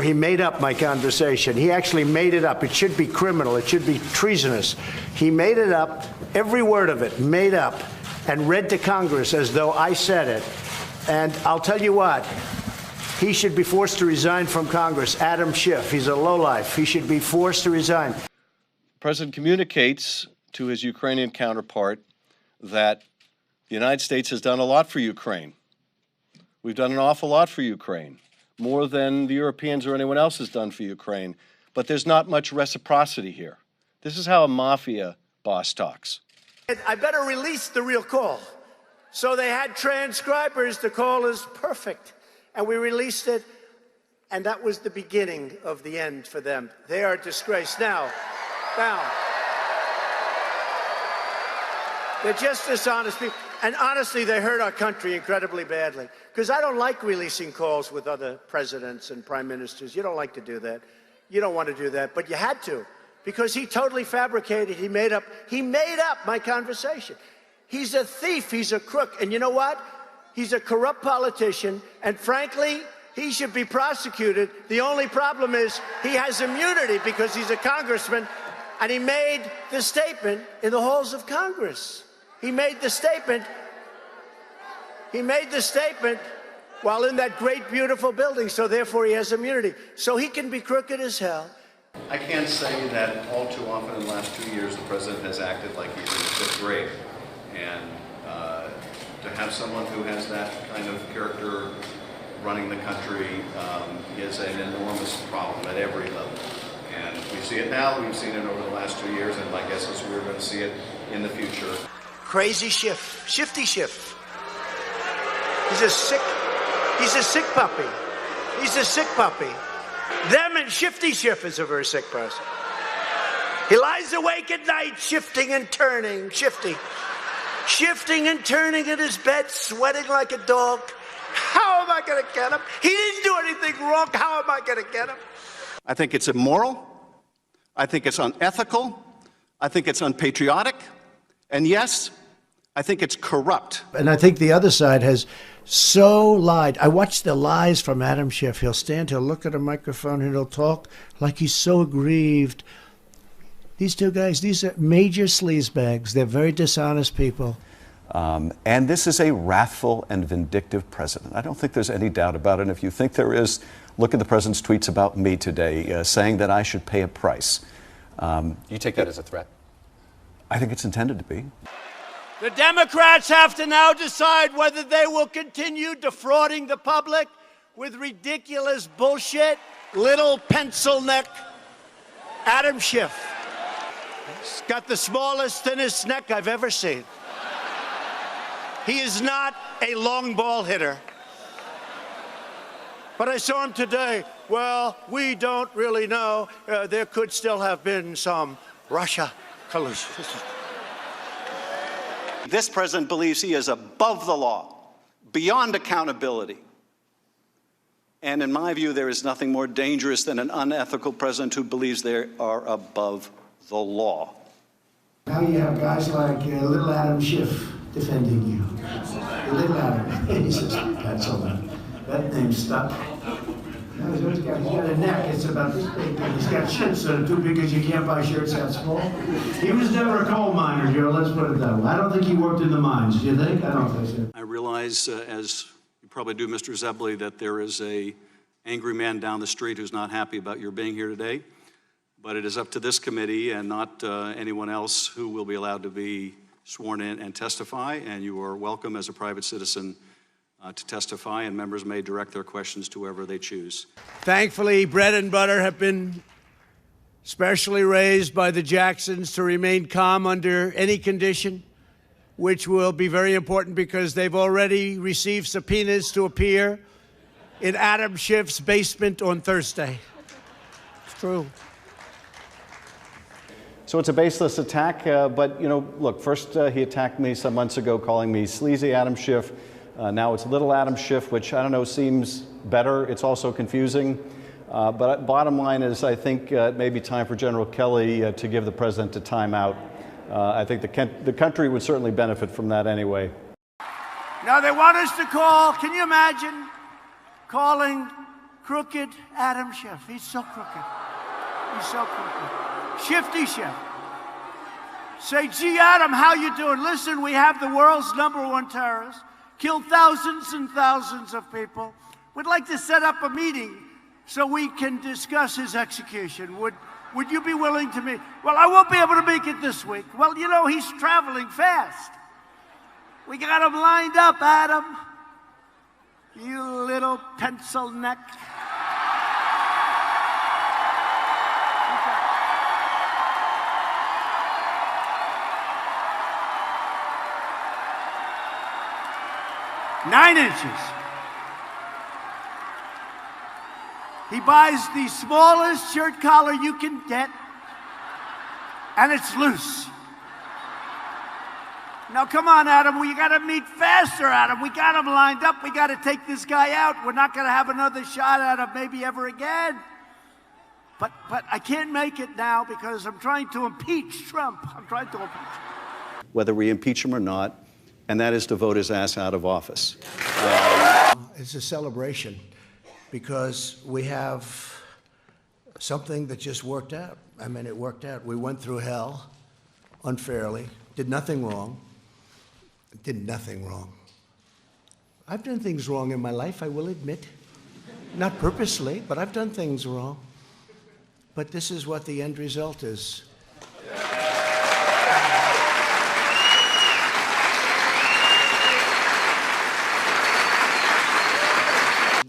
He made up my conversation. He actually made it up. It should be criminal. It should be treasonous. He made it up, every word of it, made up, and read to Congress as though I said it. And I'll tell you what, he should be forced to resign from Congress. Adam Schiff, he's a lowlife. He should be forced to resign. The president communicates to his Ukrainian counterpart that the United States has done a lot for Ukraine. We've done an awful lot for Ukraine, more than the Europeans or anyone else has done for Ukraine. But there's not much reciprocity here. This is how a mafia boss talks. I better release the real call. So they had transcribers. The call is perfect. And we released it, and that was the beginning of the end for them. They are a disgrace. Now, they're just dishonest people. And honestly, they hurt our country incredibly badly. Because I don't like releasing calls with other presidents and prime ministers. You don't like to do that. You don't want to do that, but you had to. Because he totally fabricated, he made up my conversation. He's a thief, he's a crook. And you know what? He's a corrupt politician, and frankly, he should be prosecuted. The only problem is he has immunity because he's a congressman, and he made the statement in the halls of Congress. He made the statement while in that great, beautiful building, so therefore he has immunity. So he can be crooked as hell. I can't say that all too often in the last 2 years the president has acted like he's in fifth grade. And to have someone who has that kind of character running the country is an enormous problem at every level. And we see it now, we've seen it over the last 2 years, and my guess is we're going to see it in the future. Crazy Schiff, Shifty Schiff. He's a sick puppy. He's a sick puppy. Them and Shifty Schiff is a very sick person. He lies awake at night, shifting and turning, shifting and turning in his bed, sweating like a dog. How am I going to get him? He didn't do anything wrong. How am I going to get him? I think it's immoral. I think it's unethical. I think it's unpatriotic. And yes, I think it's corrupt. And I think the other side has so lied. I watched the lies from Adam Schiff. He'll stand, he'll look at a microphone, and he'll talk like he's so aggrieved. These two guys, these are major sleazebags. They're very dishonest people. And this is a wrathful and vindictive president. I don't think there's any doubt about it. And if you think there is, look at the president's tweets about me today, saying that I should pay a price. You take that as a threat? I think it's intended to be. The Democrats have to now decide whether they will continue defrauding the public with ridiculous bullshit. Little pencil neck Adam Schiff. He's got the smallest, thinnest neck I've ever seen. He is not a long ball hitter. But I saw him today. Well, we don't really know. There could still have been some Russia collusion. This president believes he is above the law, beyond accountability. And in my view, there is nothing more dangerous than an unethical president who believes they are above the law. Now you have guys like little Adam Schiff defending you. Little Adam. He says, that's all right. That name's stuck. He's got a neck, it's about this big, and he's got shirts that are too big because you can't buy shirts that small. He was never a coal miner, Joe, let's put it that way. I don't think he worked in the mines, do you think? I don't think so. I realize, as you probably do, Mr. Zebley, that there is a angry man down the street who's not happy about your being here today. But it is up to this committee and not anyone else who will be allowed to be sworn in and testify, and you are welcome as a private citizen to testify, and members may direct their questions to whoever they choose. Thankfully, bread and butter have been specially raised by the Jacksons to remain calm under any condition, which will be very important because they've already received subpoenas to appear in Adam Schiff's basement on Thursday. It's true. So it's a baseless attack, but, you know, look, first he attacked me some months ago calling me sleazy Adam Schiff. Now it's little Adam Schiff, which, I don't know, seems better. It's also confusing. But bottom line is, I think it may be time for General Kelly to give the president a timeout. I think the country would certainly benefit from that anyway. Now they want us to call, can you imagine calling Crooked Adam Schiff. He's so crooked. He's so crooked. Shifty Schiff. Say, gee, Adam, how you doing? Listen, we have the world's #1 terrorist, killed thousands and thousands of people. We'd like to set up a meeting so we can discuss his execution. Would you be willing to meet? Well, I won't be able to make it this week. Well, you know, he's traveling fast. We got him lined up, Adam. You little pencil neck. Okay. 9 inches. He buys the smallest shirt collar you can get, and it's loose. Now, come on, Adam. We got to meet faster, Adam. We got him lined up. We got to take this guy out. We're not going to have another shot at him maybe ever again. But I can't make it now because I'm trying to impeach Trump. I'm trying to impeach him. Whether we impeach him or not, and that is to vote his ass out of office. It's a celebration because we have something that just worked out. I mean, it worked out. We went through hell unfairly, did nothing wrong. Did nothing wrong. I've done things wrong in my life, I will admit. Not purposely, but I've done things wrong. But this is what the end result is.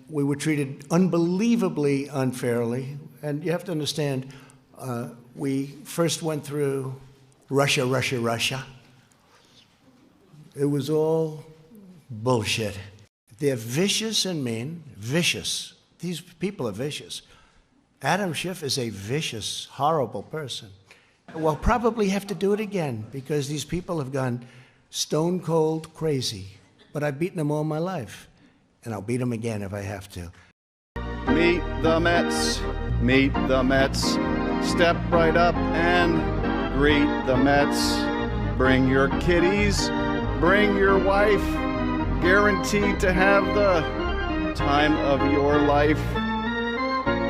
We were treated unbelievably unfairly. And you have to understand, we first went through Russia. It was all bullshit. They're vicious and mean, vicious. These people are vicious. Adam Schiff is a vicious, horrible person. We'll probably have to do it again because these people have gone stone cold crazy. But I've beaten them all my life, and I'll beat them again if I have to. Meet the Mets. Meet the Mets. Step right up and greet the Mets. Bring your kiddies. Bring your wife. Guaranteed to have the time of your life.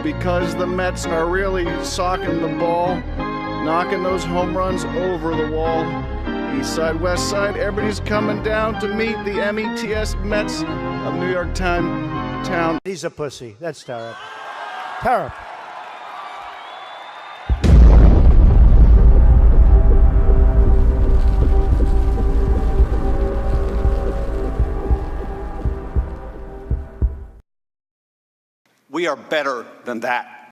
Because the Mets are really socking the ball, knocking those home runs over the wall. East side, west side, everybody's coming down to meet the METS Mets of New York town. He's a pussy. That's terrible. Terrible. We are better than that.